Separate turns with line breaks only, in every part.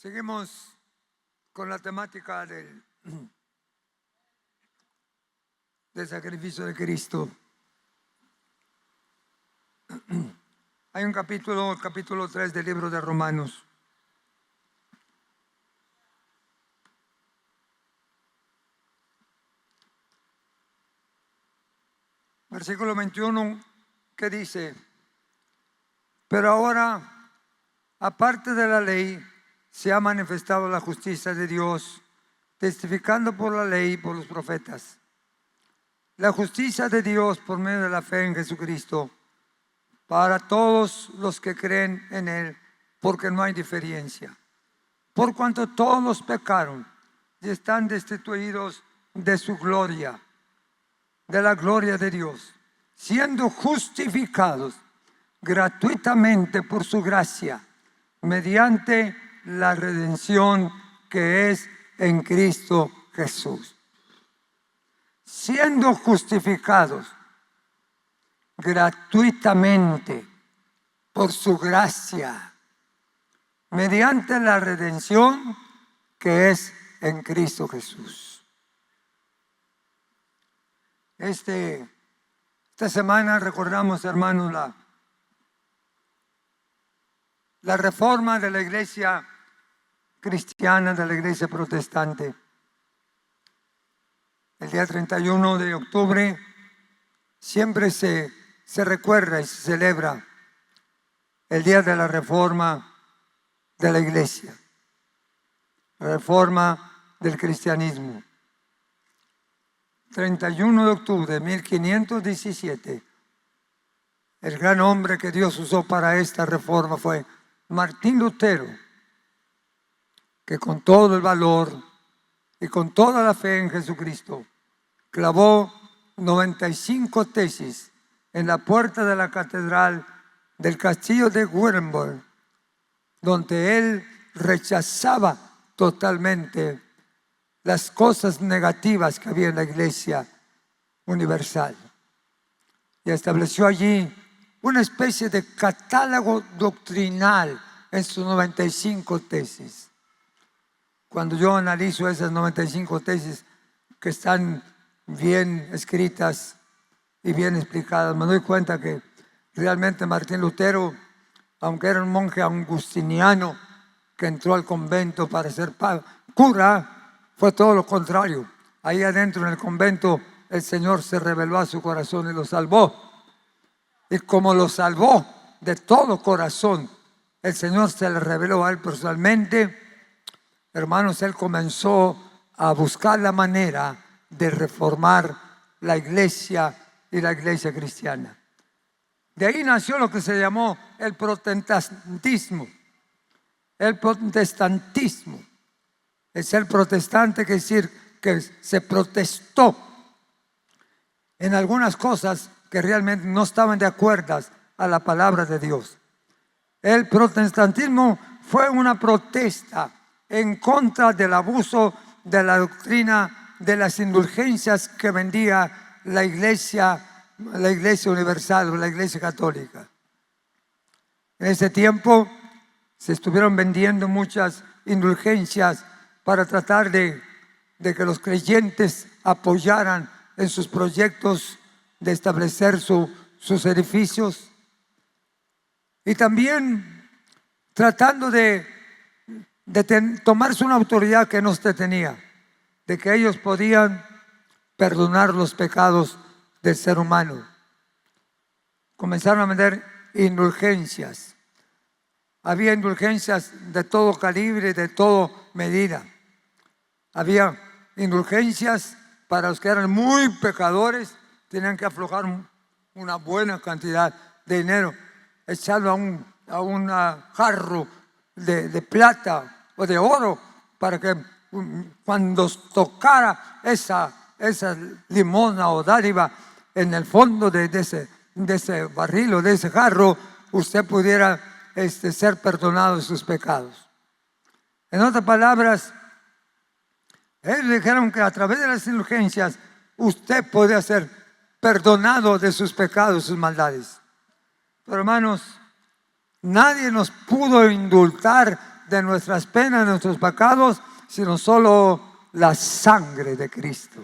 Seguimos con la temática del sacrificio de Cristo. Hay un capítulo 3 del libro de Romanos. Versículo 21, que dice: pero ahora, aparte de la ley, se ha manifestado la justicia de Dios, testificando por la ley y por los profetas. La justicia de Dios por medio de la fe en Jesucristo, para todos los que creen en Él, porque no hay diferencia. Por cuanto todos pecaron y están destituidos de su gloria, de la gloria de Dios, siendo justificados gratuitamente por su gracia, mediante la redención que es en Cristo Jesús. Siendo justificados gratuitamente por su gracia, mediante la redención que es en Cristo Jesús. Esta semana recordamos, hermanos, la reforma de la iglesia cristiana, de la iglesia protestante. El día 31 de octubre siempre se recuerda y se celebra el día de la reforma de la iglesia, la reforma del cristianismo. 31 de octubre de 1517, el gran hombre que Dios usó para esta reforma fue Martín Lutero, que con todo el valor y con toda la fe en Jesucristo clavó 95 tesis en la puerta de la catedral del castillo de Wittenberg, donde él rechazaba totalmente las cosas negativas que había en la iglesia universal, y estableció allí una especie de catálogo doctrinal en sus 95 tesis. Cuando yo analizo esas 95 tesis que están bien escritas y bien explicadas, me doy cuenta que realmente Martín Lutero, aunque era un monje agustiniano que entró al convento para ser cura, fue todo lo contrario. Ahí adentro en el convento el Señor se reveló a su corazón y lo salvó. Y como lo salvó de todo corazón, el Señor se le reveló a él personalmente. Hermanos, él comenzó a buscar la manera de reformar la iglesia y la iglesia cristiana. De ahí nació lo que se llamó el protestantismo. El protestantismo es ser protestante, que decir que se protestó en algunas cosas que realmente no estaban de acuerdo a la palabra de Dios. El protestantismo fue una protesta en contra del abuso de la doctrina de las indulgencias que vendía la iglesia universal o la iglesia católica. En ese tiempo se estuvieron vendiendo muchas indulgencias para tratar de que los creyentes apoyaran en sus proyectos de establecer sus edificios, y también tratando de tomarse una autoridad que no se tenía, de que ellos podían perdonar los pecados del ser humano. Comenzaron a vender indulgencias. Había indulgencias de todo calibre, de toda medida. Había indulgencias para los que eran muy pecadores, tenían que aflojar una buena cantidad de dinero, echarlo a un jarro de plata o de oro, para que cuando tocara esa limosna o dádiva en el fondo de ese barril o de ese jarro, usted pudiera ser perdonado de sus pecados. En otras palabras, ellos dijeron que a través de las indulgencias usted podía ser perdonado de sus pecados, sus maldades. Pero hermanos, nadie nos pudo indultar de nuestras penas, de nuestros pecados, sino solo la sangre de Cristo.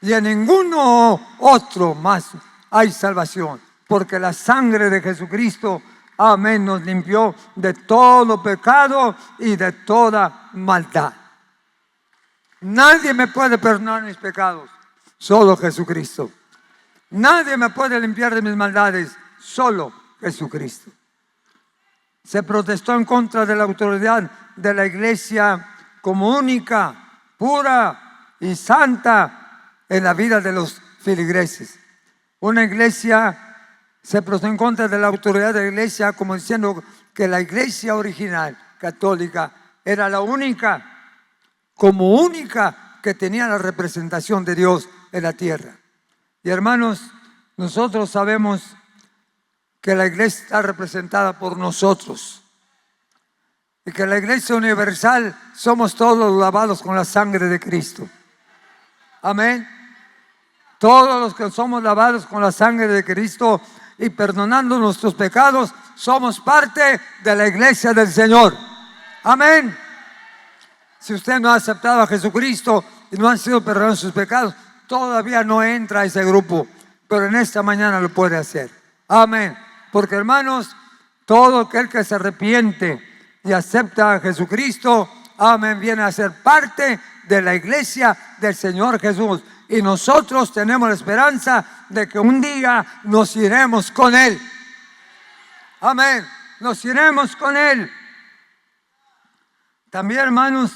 Y en ninguno otro más hay salvación, porque la sangre de Jesucristo, amén, nos limpió de todo pecado y de toda maldad. Nadie me puede perdonar mis pecados, solo Jesucristo. Nadie me puede limpiar de mis maldades, solo Jesucristo. Se protestó en contra de la autoridad de la iglesia como única, pura y santa en la vida de los feligreses. Una iglesia se protestó en contra de la autoridad de la iglesia como diciendo que la iglesia original católica era la única, como única, que tenía la representación de Dios en la tierra. Y hermanos, nosotros sabemos que la iglesia está representada por nosotros y que la iglesia universal somos todos lavados con la sangre de Cristo. Amén. Todos los que somos lavados con la sangre de Cristo y perdonando nuestros pecados, somos parte de la iglesia del Señor. Amén. Si usted no ha aceptado a Jesucristo y no han sido perdonados sus pecados, todavía no entra a ese grupo, pero en esta mañana lo puede hacer. Amén. Porque hermanos, todo aquel que se arrepiente y acepta a Jesucristo, amén, viene a ser parte de la iglesia del Señor Jesús. Y nosotros tenemos la esperanza de que un día nos iremos con Él. Amén. Nos iremos con Él. También, hermanos,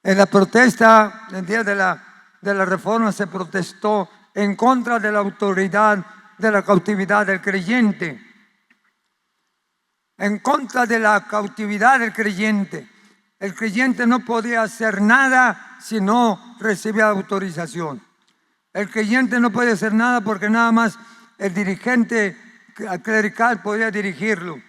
en la protesta, el día de la reforma, se protestó en contra de la autoridad de la cautividad del creyente. En contra de la cautividad del creyente. El creyente no podía hacer nada si no recibía autorización. El creyente no puede hacer nada porque nada más el dirigente clerical podía dirigirlo.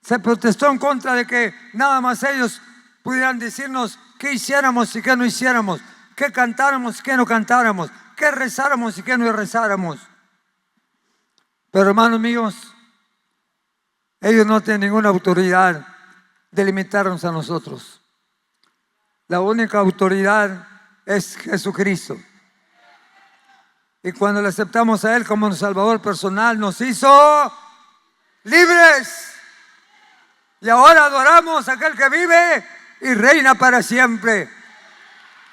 Se protestó en contra de que nada más ellos pudieran decirnos qué hiciéramos y qué no hiciéramos, qué cantáramos y qué no cantáramos, qué rezáramos y qué no rezáramos. Pero hermanos míos, ellos no tienen ninguna autoridad de limitarnos a nosotros. La única autoridad es Jesucristo. Y cuando le aceptamos a Él como Salvador personal, nos hizo libres. Y ahora adoramos a aquel que vive y reina para siempre.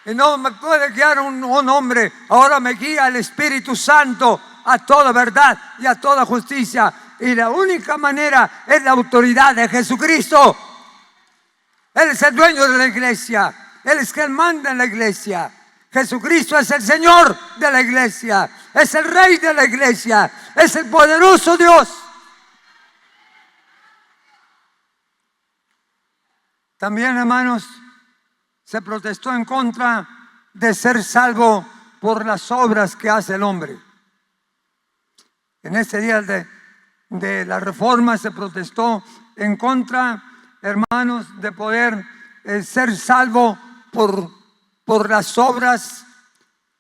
Y no me puede guiar un hombre, ahora me guía el Espíritu Santo a toda verdad y a toda justicia. Y la única manera es la autoridad de Jesucristo. Él es el dueño de la iglesia. Él es quien manda en la iglesia. Jesucristo es el Señor de la iglesia. Es el Rey de la iglesia. Es el poderoso Dios. También, hermanos, se protestó en contra de ser salvo por las obras que hace el hombre. En este día de la reforma se protestó en contra, hermanos, de poder ser salvo por las obras,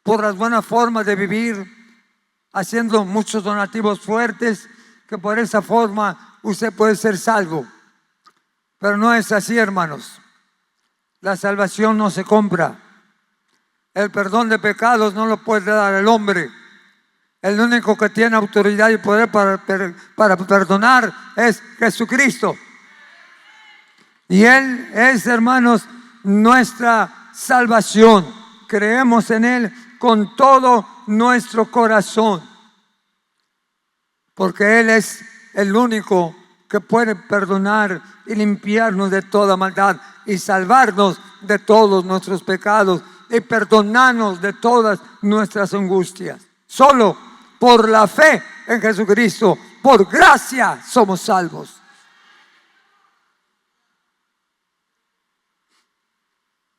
por las buenas formas de vivir, haciendo muchos donativos fuertes, que por esa forma usted puede ser salvo. Pero no es así, hermanos. La salvación no se compra. El perdón de pecados no lo puede dar el hombre. El único que tiene autoridad y poder para perdonar es Jesucristo. Y Él es, hermanos, nuestra salvación. Creemos en Él con todo nuestro corazón. Porque Él es el único que puede perdonar y limpiarnos de toda maldad y salvarnos de todos nuestros pecados y perdonarnos de todas nuestras angustias. Solo por la fe en Jesucristo, por gracia somos salvos.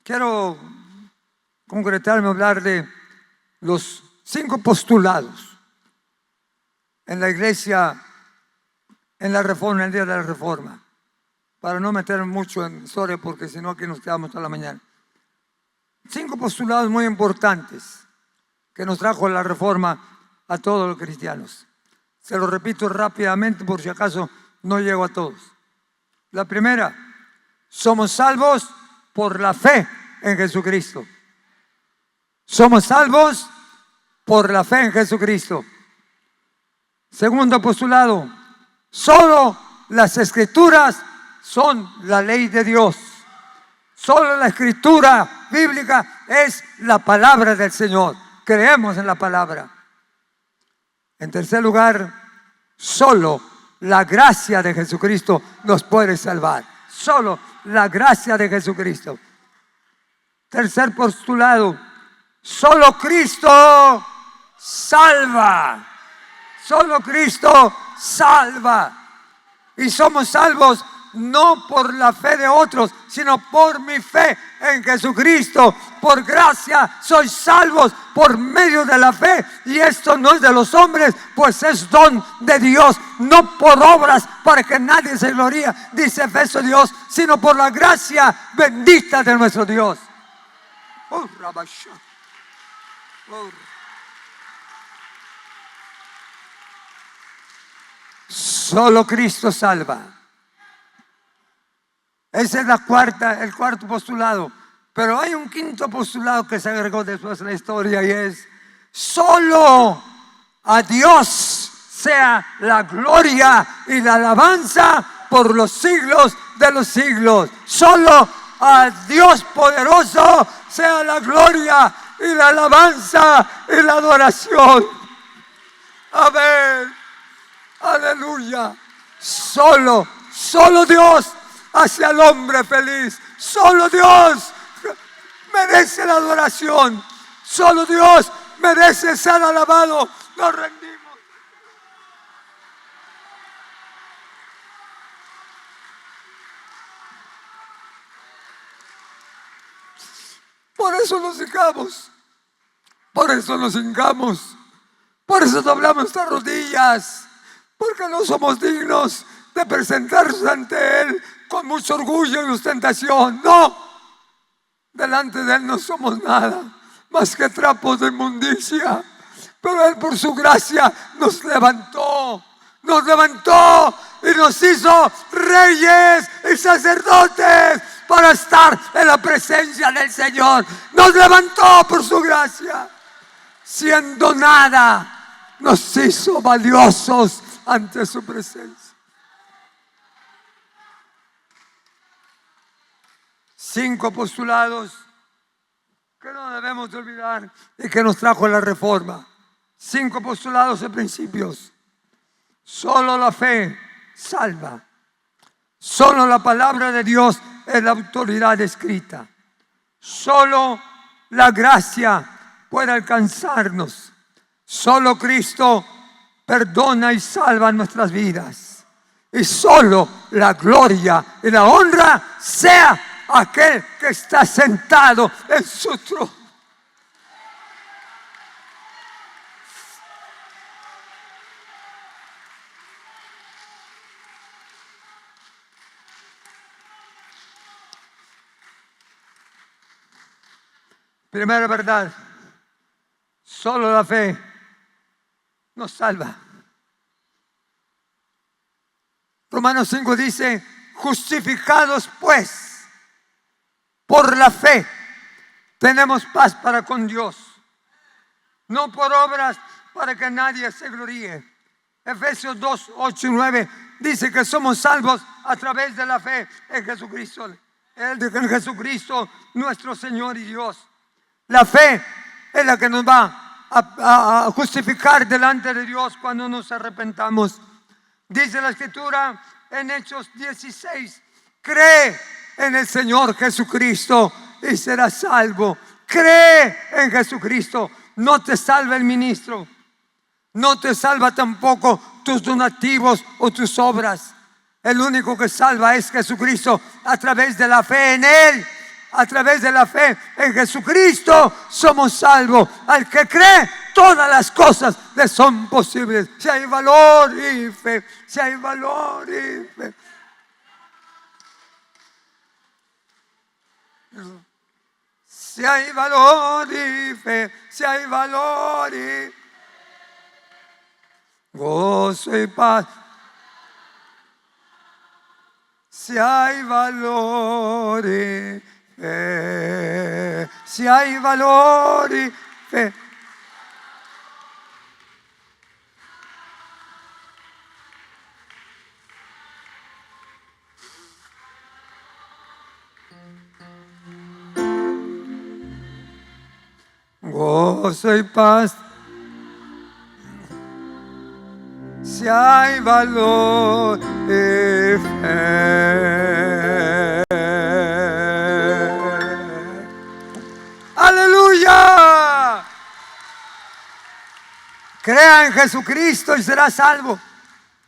Quiero concretarme a hablar de los 5 postulados en la iglesia, en la reforma, en el día de la reforma, para no meter mucho en historia, porque si no aquí nos quedamos toda la mañana. 5 postulados muy importantes que nos trajo la reforma a todos los cristianos. Se lo repito rápidamente por si acaso no llego a todos. La primera, somos salvos por la fe en Jesucristo. Somos salvos por la fe en Jesucristo. Segundo postulado, solo las Escrituras son la ley de Dios. Solo la Escritura bíblica es la palabra del Señor. Creemos en la palabra. En tercer lugar, solo la gracia de Jesucristo nos puede salvar. Solo la gracia de Jesucristo. Tercer postulado, solo Cristo salva. Solo Cristo salva. Y somos salvos no por la fe de otros, sino por mi fe en Jesucristo. Por gracia sois salvos por medio de la fe. Y esto no es de los hombres, pues es don de Dios. No por obras para que nadie se gloríe, dice Efesios Dios, sino por la gracia bendita de nuestro Dios. Solo Cristo salva. Ese es el cuarto postulado. Pero hay un quinto postulado que se agregó después de la historia, y es: solo a Dios sea la gloria y la alabanza por los siglos de los siglos. Solo a Dios poderoso sea la gloria y la alabanza y la adoración. Amén. Aleluya. Solo Dios hace al hombre feliz. Solo Dios merece la adoración. Solo Dios merece ser alabado. Nos rendimos. Por eso nos hincamos. Por eso nos hincamos. Por eso doblamos nuestras rodillas. Porque no somos dignos de presentarnos ante Él con mucho orgullo y ostentación. No. Delante de Él no somos nada más que trapos de inmundicia. Pero Él, por su gracia, nos levantó. Nos levantó y nos hizo reyes y sacerdotes para estar en la presencia del Señor. Nos levantó por su gracia. Siendo nada, nos hizo valiosos ante su presencia. 5 postulados que no debemos de olvidar y que nos trajo la Reforma. 5 postulados y principios. Solo la fe salva. Solo la palabra de Dios es la autoridad escrita. Solo la gracia puede alcanzarnos. Solo Cristo perdona y salva nuestras vidas. Y solo la gloria y la honra sea aquel que está sentado en su trono. Primera verdad, solo la fe nos salva. Romanos 5 dice: justificados pues por la fe tenemos paz para con Dios, no por obras para que nadie se gloríe. Efesios 2, 8 y 9 dice que somos salvos a través de la fe en Jesucristo. En Jesucristo nuestro Señor y Dios. La fe es la que nos va a justificar delante de Dios cuando nos arrepentamos. Dice la Escritura en Hechos 16: cree en el Señor Jesucristo y serás salvo. Cree en Jesucristo. No te salva el ministro. No te salva tampoco tus donativos o tus obras. El único que salva es Jesucristo a través de la fe en Él. A través de la fe en Jesucristo somos salvos. Al que cree, todas las cosas le son posibles. Si hay valor y fe. Si hay valor y fe. Si hay valor y fe. Si hay valor y gozo y paz. si hay valor y fe, si hay valor y fe. Gozo y paz, si hay valor y fe. ¡Aleluya! Crea en Jesucristo y será salvo.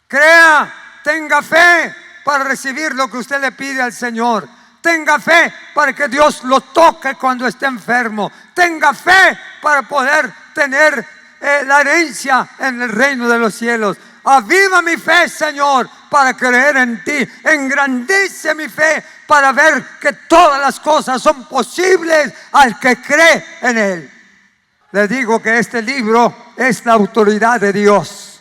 Crea, tenga fe para recibir lo que usted le pide al Señor. Tenga fe para que Dios lo toque cuando esté enfermo. Tenga fe para poder tener la herencia en el reino de los cielos. Aviva mi fe, Señor, para creer en ti. Engrandece mi fe para ver que todas las cosas son posibles al que cree en Él. Les digo que este libro es la autoridad de Dios.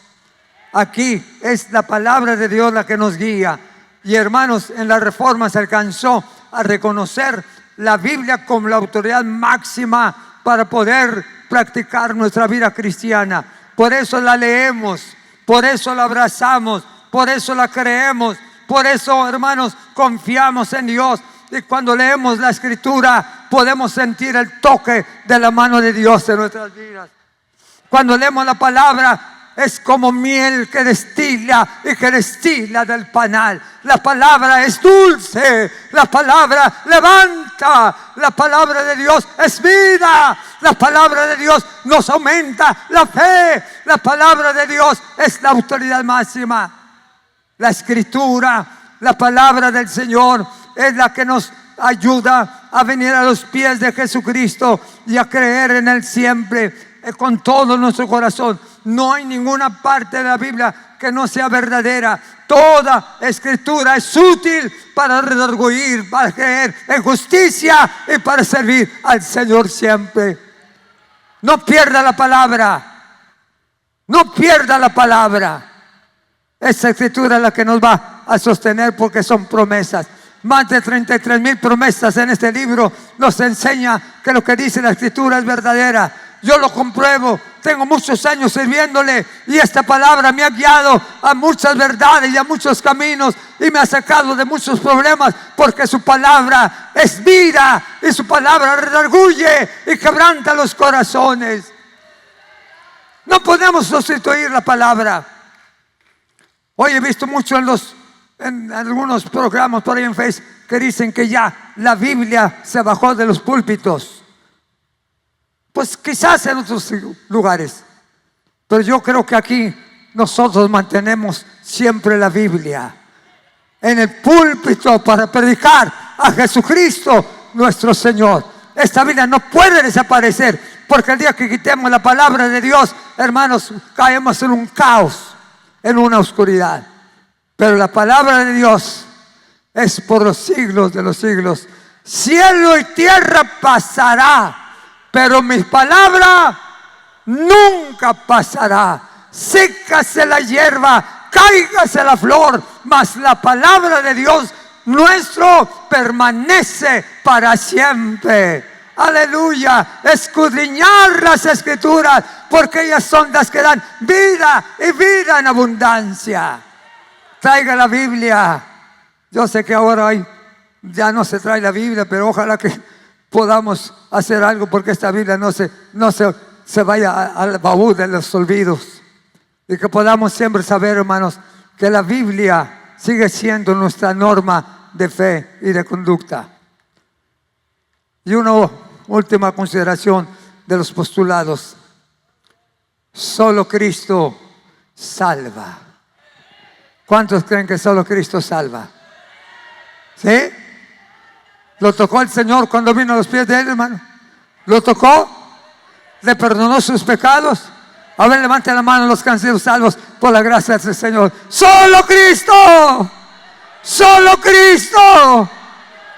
Aquí es la palabra de Dios la que nos guía. Y hermanos, en la Reforma se alcanzó a reconocer la Biblia como la autoridad máxima para poder practicar nuestra vida cristiana. Por eso la leemos, por eso la abrazamos, por eso la creemos, por eso, hermanos, confiamos en Dios. Y cuando leemos la Escritura podemos sentir el toque de la mano de Dios en nuestras vidas. Cuando leemos la palabra es como miel que destila y que destila del panal. La palabra es dulce, la palabra levanta, la palabra de Dios es vida, la palabra de Dios nos aumenta la fe, la palabra de Dios es la autoridad máxima. La Escritura, la palabra del Señor es la que nos ayuda a venir a los pies de Jesucristo y a creer en Él siempre con todo nuestro corazón. No hay ninguna parte de la Biblia que no sea verdadera. Toda Escritura es útil para redarguir, para creer en justicia y para servir al Señor siempre. No pierda la palabra. No pierda la palabra. Esa Escritura es la que nos va a sostener porque son promesas. Más de 33,000 promesas en este libro nos enseña que lo que dice la Escritura es verdadera. Yo lo compruebo, tengo muchos años sirviéndole y esta palabra me ha guiado a muchas verdades y a muchos caminos y me ha sacado de muchos problemas porque su palabra es vida y su palabra redarguye y quebranta los corazones. No podemos sustituir la palabra. Hoy he visto mucho en algunos programas por ahí en Facebook que dicen que ya la Biblia se bajó de los púlpitos. Pues quizás en otros lugares, pero yo creo que aquí nosotros mantenemos siempre la Biblia en el púlpito para predicar a Jesucristo nuestro Señor. Esta Biblia no puede desaparecer porque el día que quitemos la palabra de Dios, hermanos, caemos en un caos, en una oscuridad. Pero la palabra de Dios es por los siglos de los siglos. Cielo y tierra pasará, pero mi palabra nunca pasará. Sécase la hierba, cáigase la flor, mas la palabra de Dios nuestro permanece para siempre. Aleluya. Escudriñar las Escrituras, porque ellas son las que dan vida y vida en abundancia. Traiga la Biblia. Yo sé que ahora ya no se trae la Biblia, pero ojalá que podamos hacer algo porque esta Biblia no se vaya al baúl de los olvidos. Y que podamos siempre saber, hermanos, que la Biblia sigue siendo nuestra norma de fe y de conducta. Y una última consideración de los postulados. Solo Cristo salva. ¿Cuántos creen que solo Cristo salva? ¿Sí? ¿Lo tocó el Señor cuando vino a los pies de Él, hermano? ¿Lo tocó? ¿Le perdonó sus pecados? A ver, levante la mano los que han sido salvos por la gracia del Señor. ¡Solo Cristo! ¡Solo Cristo!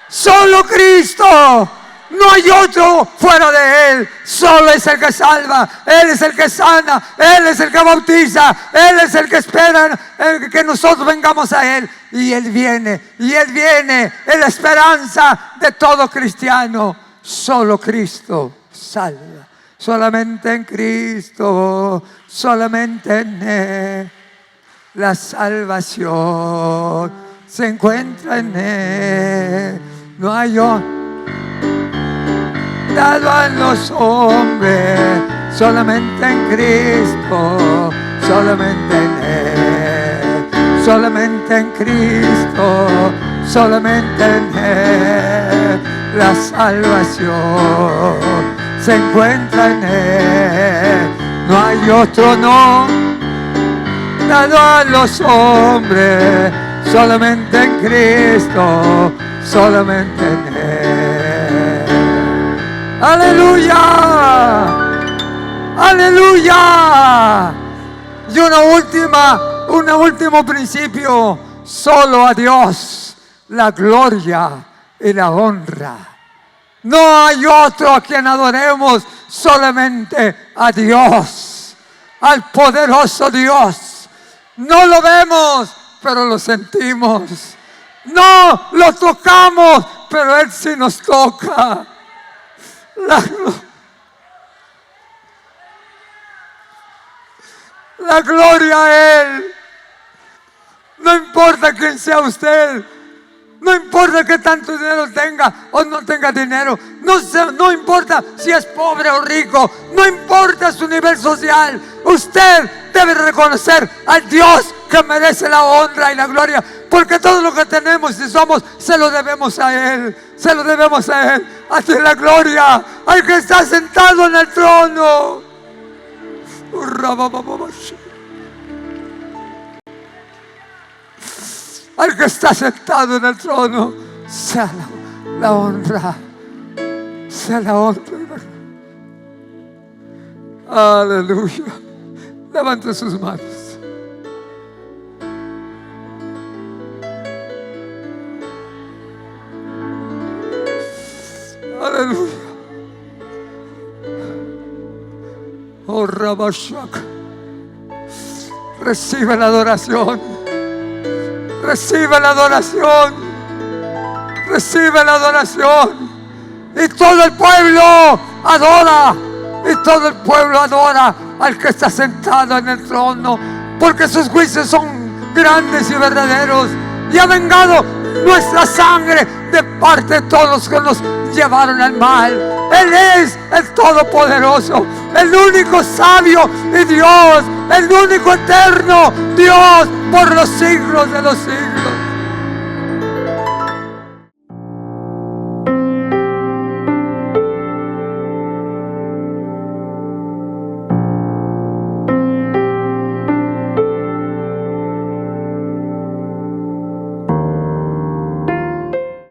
¡Solo Cristo! No hay otro fuera de Él. Solo es el que salva. Él es el que sana. Él es el que bautiza. Él es el que espera que nosotros vengamos a Él. Y Él viene. Y Él viene. Es la esperanza de todo cristiano. Solo Cristo salva. Solamente en Cristo. Solamente en Él. La salvación se encuentra en Él. No hay otro dado a los hombres, solamente en Cristo, solamente en Él, solamente en Cristo, solamente en Él. La salvación se encuentra en Él. No hay otro nombre dado a los hombres, solamente en Cristo, solamente en Él. Aleluya, aleluya. Y un último principio: solo a Dios la gloria y la honra. No hay otro a quien adoremos, solamente a Dios, al poderoso Dios. No lo vemos, pero lo sentimos. No lo tocamos, pero Él sí nos toca. La gloria a Él. No importa quién sea usted. No importa que tanto dinero tenga o no tenga dinero. No importa si es pobre o rico. No importa su nivel social. Usted debe reconocer al Dios que merece la honra y la gloria. Porque todo lo que tenemos y somos se lo debemos a Él. Se lo debemos a Él. Así la gloria al que está sentado en el trono. Al que está sentado en el trono, sea la honra, sea la honra. Aleluya. Levante sus manos. Aleluya. Oh, Rabashak. Recibe la adoración. Recibe la adoración. Recibe la adoración. Y todo el pueblo adora. Y todo el pueblo adora al que está sentado en el trono. Porque sus juicios son grandes y verdaderos. Y ha vengado nuestra sangre de parte de todos los que nos llevaron al mal. Él es el Todopoderoso, el único sabio y Dios, el único eterno Dios por los siglos de los siglos.